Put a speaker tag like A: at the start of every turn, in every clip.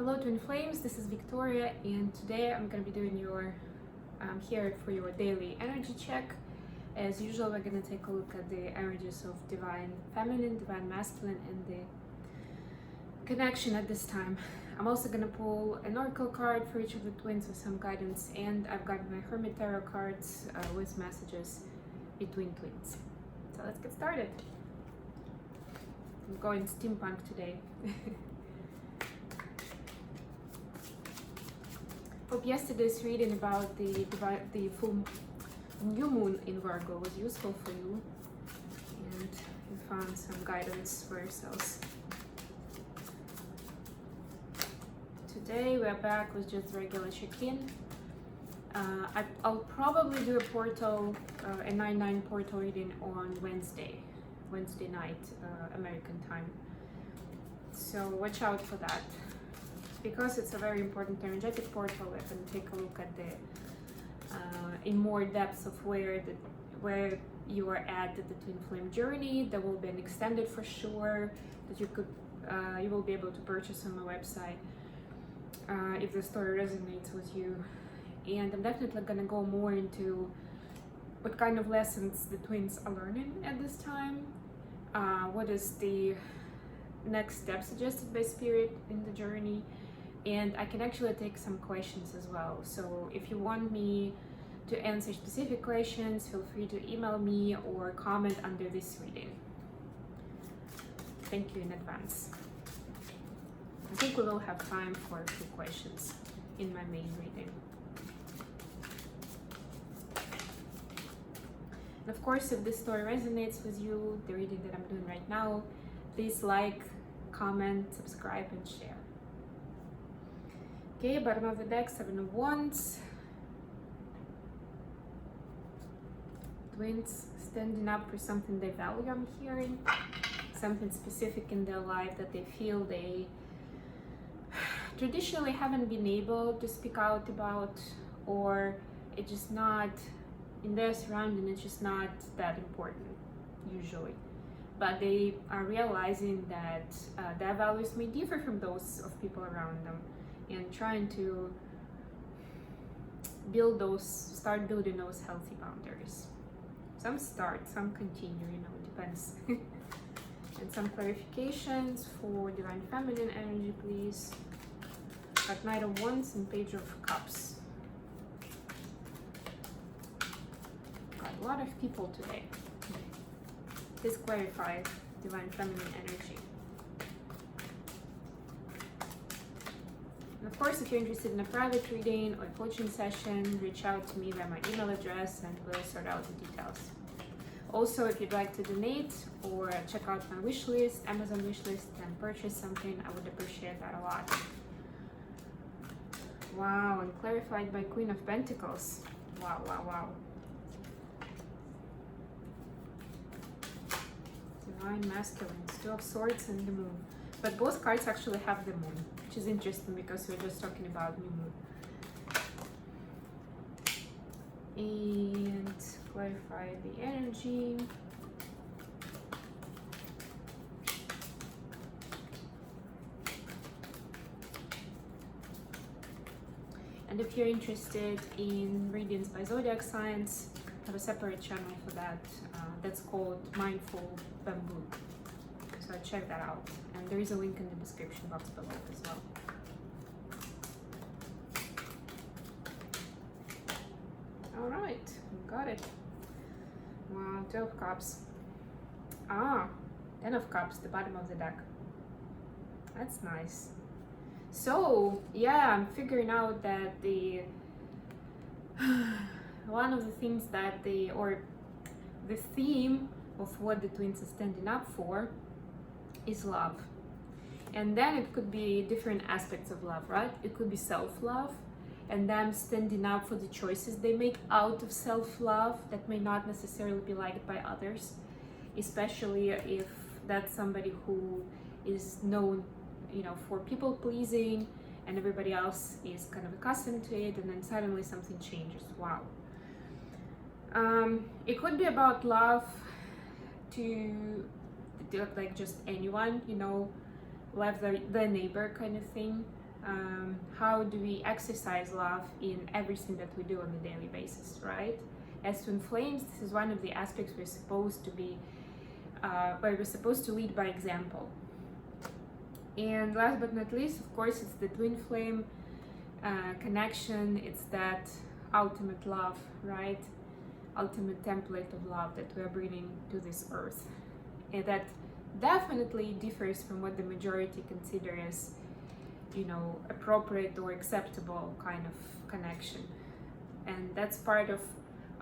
A: Hello Twin Flames, this is Victoria, and today I'm going to be doing here for your daily energy check. As usual, we're going to take a look at the energies of Divine Feminine, Divine Masculine, and the connection at this time. I'm also going to pull an oracle card for each of the twins with some guidance, and I've got my Hermit Tarot cards with messages between twins. So let's get started. I'm going steampunk today. Hope yesterday's reading about the full new moon in Virgo was useful for you and you found some guidance for yourselves. Today we are back with just regular check-in. I'll probably do a portal, a 9/9 portal reading on Wednesday night, American time. So watch out for that. Because it's a very important energetic portal, I can take a look at the in more depth of where you are at the twin flame journey. There will be an extended for sure that you will be able to purchase on my website if the story resonates with you. And I'm definitely gonna go more into what kind of lessons the twins are learning at this time. What is the next step suggested by spirit in the journey, and I can actually take some questions as well. So if you want me to answer specific questions, feel free to email me or comment under this reading. Thank you in advance. I think we will have time for a few questions in my main reading. And of course, if this story resonates with you, the reading that I'm doing right now, please like, comment, subscribe, and share. Okay, bottom of the deck, 7 of Wands. Twins standing up for something they value, I'm hearing. Something specific in their life that they feel they traditionally haven't been able to speak out about, or it's just not, in their surrounding, it's just not that important, usually. But they are realizing that their values may differ from those of people around them, and trying to start building those healthy boundaries. Some start, some continue, it depends. And some clarifications for Divine Feminine energy, please. Got Knight of Wands and Page of Cups. Got a lot of people today. Please clarify Divine Feminine energy. And of course, if you're interested in a private reading or a coaching session, reach out to me via my email address and we'll sort out the details. Also, if you'd like to donate or check out my wish list, Amazon wish list, and purchase something, I would appreciate that a lot. Wow, and clarified by Queen of Pentacles. Wow, wow, wow. Divine Masculine, Two of Swords, and the Moon. But both cards actually have the Moon, which is interesting because we're just talking about new moon. And clarify the energy. And if you're interested in readings by zodiac signs, I have a separate channel for that. That's called Mindful Bamboo. So check that out. And there is a link in the description box below as well. All right, got it. Wow, 2 of Cups. 10 of Cups, the bottom of the deck. That's nice. So yeah, I'm figuring out that one of the things that the theme of what the twins are standing up for is love. And then it could be different aspects of love, right? It could be self-love and them standing up for the choices they make out of self-love that may not necessarily be liked by others, especially if that's somebody who is known, for people pleasing and everybody else is kind of accustomed to it, and then suddenly something changes. Wow. It could be about love to like just anyone, love their neighbor kind of thing. how do we exercise love in everything that we do on a daily basis, right? As twin flames, this is one of the aspects we're supposed to be, where we're supposed to lead by example. And last but not least, of course, it's the twin flame connection. It's that ultimate love, right? Ultimate template of love that we're bringing to this earth. And that definitely differs from what the majority consider as, you know, appropriate or acceptable kind of connection. And that's part of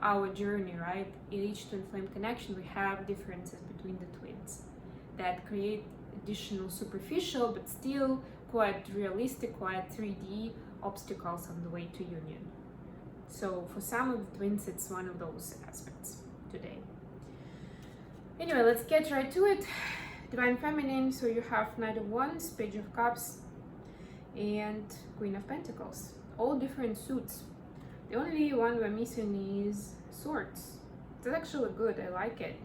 A: our journey, right? In each twin flame connection, we have differences between the twins that create additional superficial but still quite realistic, quite 3D obstacles on the way to union. So for some of the twins, it's one of those aspects today. Anyway, let's get right to it. Divine Feminine, so you have Knight of Wands, Page of Cups, and Queen of Pentacles. All different suits. The only one we're missing is Swords. It's actually good, I like it.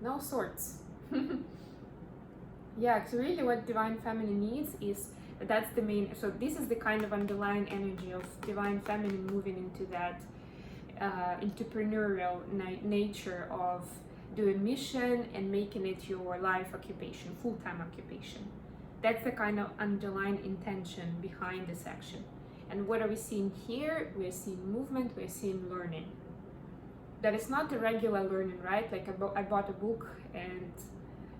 A: No swords. Yeah, because really what Divine Feminine needs is, that's the main, so this is the kind of underlying energy of Divine Feminine moving into that entrepreneurial nature of doing mission and making it your life occupation, full-time occupation. That's the kind of underlying intention behind this action. And what are we seeing here? We're seeing movement, we're seeing learning. That is not a regular learning, right? Like I bought a book and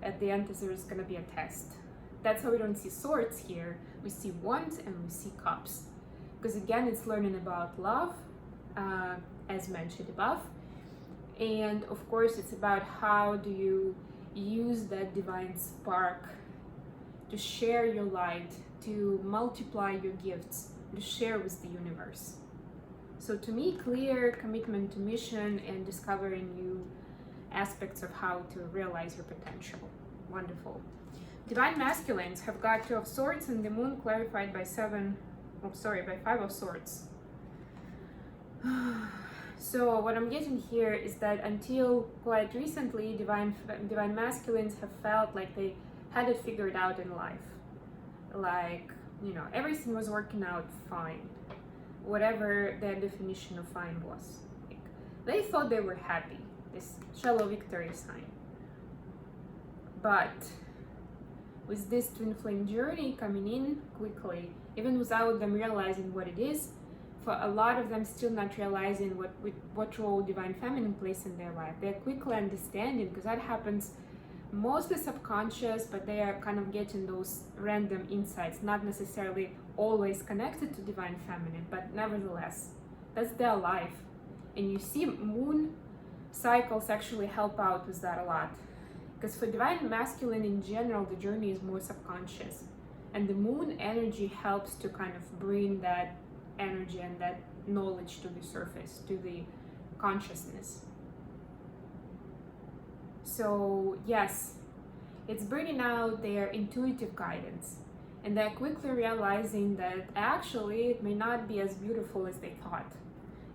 A: at the end there's gonna be a test. That's how we don't see swords here. We see wands and we see cups. Because again, it's learning about love, as mentioned above. And of course, it's about how do you use that divine spark to share your light, to multiply your gifts, to share with the universe. So to me, clear commitment to mission and discovering new aspects of how to realize your potential. Wonderful. Divine Masculines have got Two of Swords and the Moon clarified by by Five of Swords. So what I'm getting here is that until quite recently, Divine Masculines have felt like they had it figured out in life. Like, you know, everything was working out fine. Whatever their definition of fine was. Like, they thought they were happy. This shallow victory sign. But with this twin flame journey coming in quickly, even without them realizing what it is, for a lot of them still not realizing what role Divine Feminine plays in their life. They're quickly understanding, because that happens mostly subconscious, but they are kind of getting those random insights, not necessarily always connected to Divine Feminine, but nevertheless, that's their life. And you see moon cycles actually help out with that a lot. Because for Divine Masculine in general, the journey is more subconscious. And the moon energy helps to kind of bring that energy and that knowledge to the surface, to the consciousness. So yes, it's bringing out their intuitive guidance. And they're quickly realizing that actually it may not be as beautiful as they thought.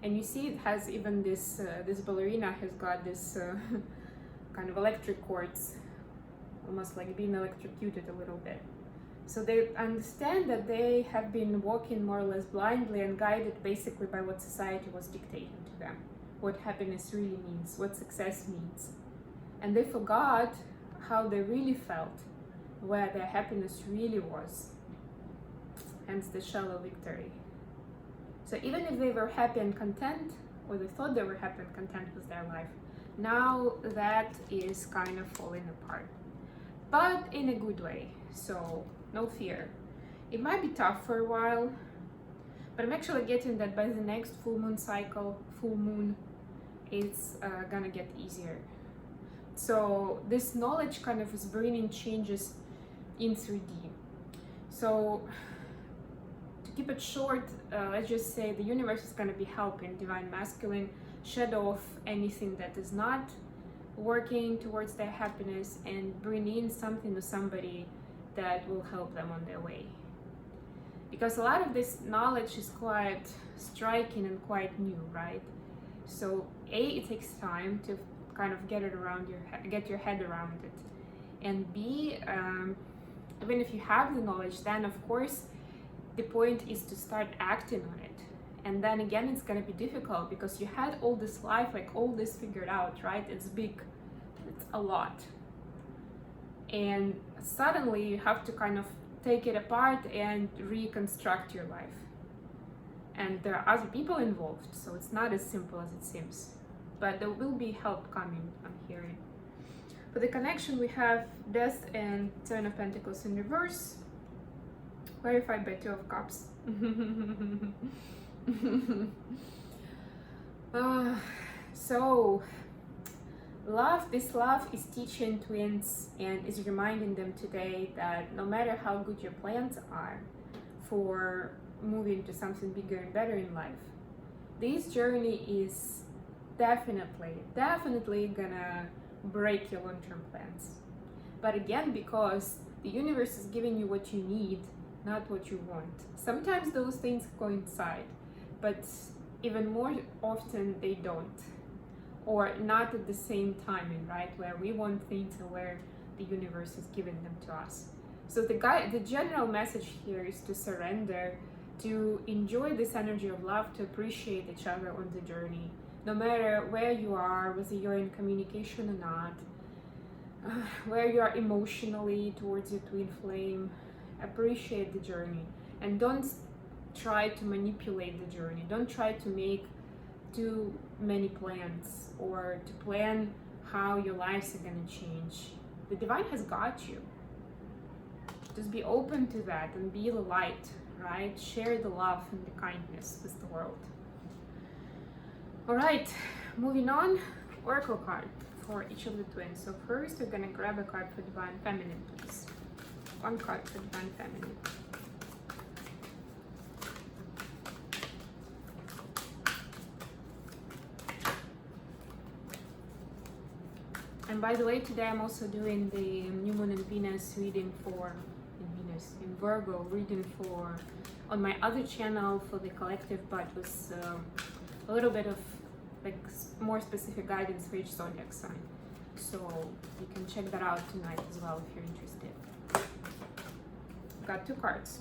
A: And you see it has even this, this ballerina has got this kind of electric cords, almost like being electrocuted a little bit. So they understand that they have been walking more or less blindly and guided basically by what society was dictating to them, what happiness really means, what success means. And they forgot how they really felt, where their happiness really was, hence the shallow victory. So even if they were happy and content, or they thought they were happy and content with their life, now that is kind of falling apart, but in a good way, so no fear. It might be tough for a while, but I'm actually getting that by the next full moon cycle, it's gonna get easier. So this knowledge kind of is bringing changes in 3D. So to keep it short, let's just say the universe is gonna be helping Divine Masculine shed off anything that is not working towards their happiness and bring in something to somebody that will help them on their way. Because a lot of this knowledge is quite striking and quite new, right? So A, it takes time to kind of get your head around it, and B, even if you have the knowledge, then of course the point is to start acting on it. And then again, it's gonna be difficult because you had all this life, like all this figured out, right? It's big, it's a lot. And suddenly you have to kind of take it apart and reconstruct your life. And there are other people involved, so it's not as simple as it seems. But there will be help coming, I'm hearing. For the connection, we have Death and Ten of Pentacles in reverse, clarified by Two of Cups. So, this love is teaching twins and is reminding them today that no matter how good your plans are for moving to something bigger and better in life, this journey is definitely gonna break your long-term plans. But again, because the universe is giving you what you need, not what you want. Sometimes those things coincide, but even more often they don't, or not at the same timing, right? Where we want things and where the universe is giving them to us. So the general message here is to surrender, to enjoy this energy of love, to appreciate each other on the journey, no matter where you are, whether you're in communication or not, where you are emotionally towards your twin flame. Appreciate the journey and don't try to manipulate the journey. Don't try to make too many plans or to plan how your lives are going to change. The divine has got you. Just be open to that and be the light, right? Share the love and the kindness with the world. All right, moving on. Oracle card for each of the twins. So first we're going to grab a card for Divine Feminine, please. One card for Divine Feminine. And by the way, today I'm also doing the New Moon and Venus reading in Virgo reading on my other channel for the collective, but with a little bit of like more specific guidance for each zodiac sign. So you can check that out tonight as well if you're interested. Got two cards.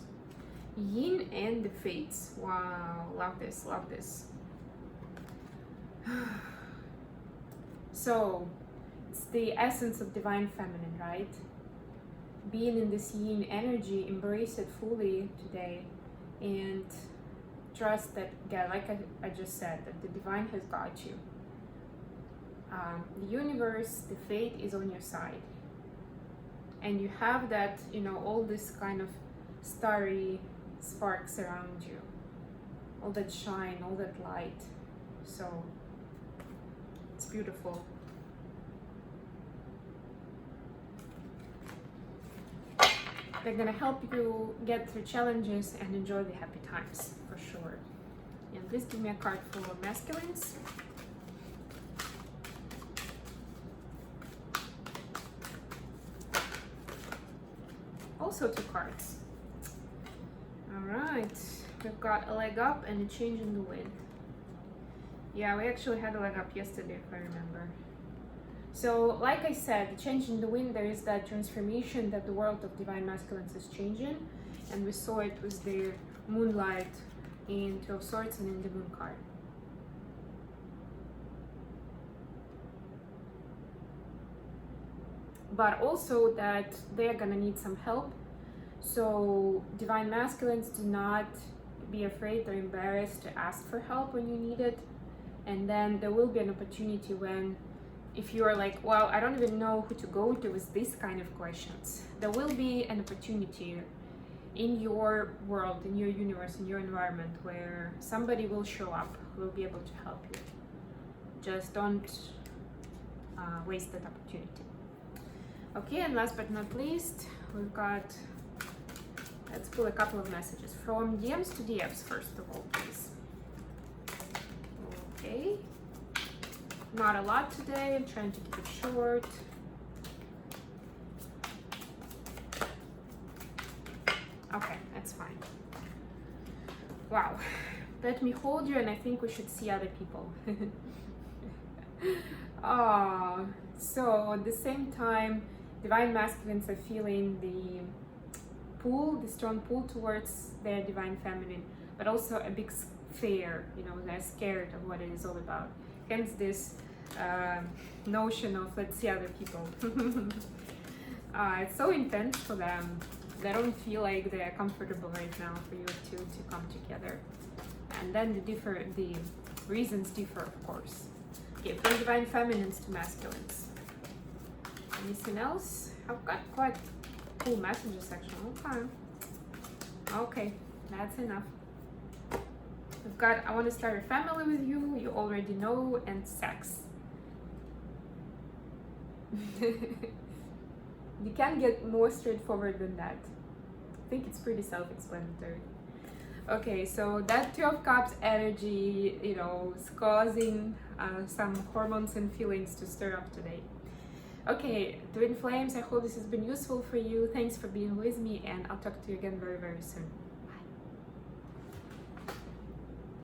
A: Yin and the Fates. Wow, love this, love this. So it's the essence of Divine Feminine, right? Being in this yin energy, embrace it fully today and trust that, yeah, like I just said, that the divine has got you. The universe, the fate is on your side. And you have that, you know, all this kind of starry sparks around you. All that shine, all that light. So it's beautiful. They're gonna help you get through challenges and enjoy the happy times, for sure. And please give me a card for masculines. Also two cards. Alright, we've got a leg up and a change in the wind. Yeah, we actually had a leg up yesterday, if I remember. So, like I said, the change in the wind, there is that transformation that the world of divine masculines is changing, and we saw it with the moonlight in Two of Swords and in the moon card. But also that they are gonna need some help. So divine masculines, do not be afraid or embarrassed to ask for help when you need it. And then there will be an opportunity when, if you are like, well, I don't even know who to go to with these kind of questions, there will be an opportunity in your world, in your universe, in your environment, where somebody will show up, who will be able to help you. Just don't waste that opportunity. Okay, and last but not least, we've got, let's pull a couple of messages from DMs to DFs, first of all, please. Okay. Not a lot today, I'm trying to keep it short. Okay, that's fine. Wow, let me hold you and I think we should see other people. So at the same time, divine masculines are feeling pull, the strong pull towards their divine feminine, but also a big fear, you know, they're scared of what it is all about. Hence this notion of let's see other people. It's so intense for them. They don't feel like they're comfortable right now for you two to come together. And then the reasons differ, of course. Okay, from divine feminines to masculines. Anything else? I've got quite cool messages actually. Okay, that's enough. We've got I want to start a family with you, you already know, and sex. You can't get more straightforward than that. I think it's pretty self-explanatory. Okay, so that Two of Cups energy, you know, is causing some hormones and feelings to stir up today. Okay, Twin Flames, I hope this has been useful for you. Thanks for being with me, and I'll talk to you again very, very soon.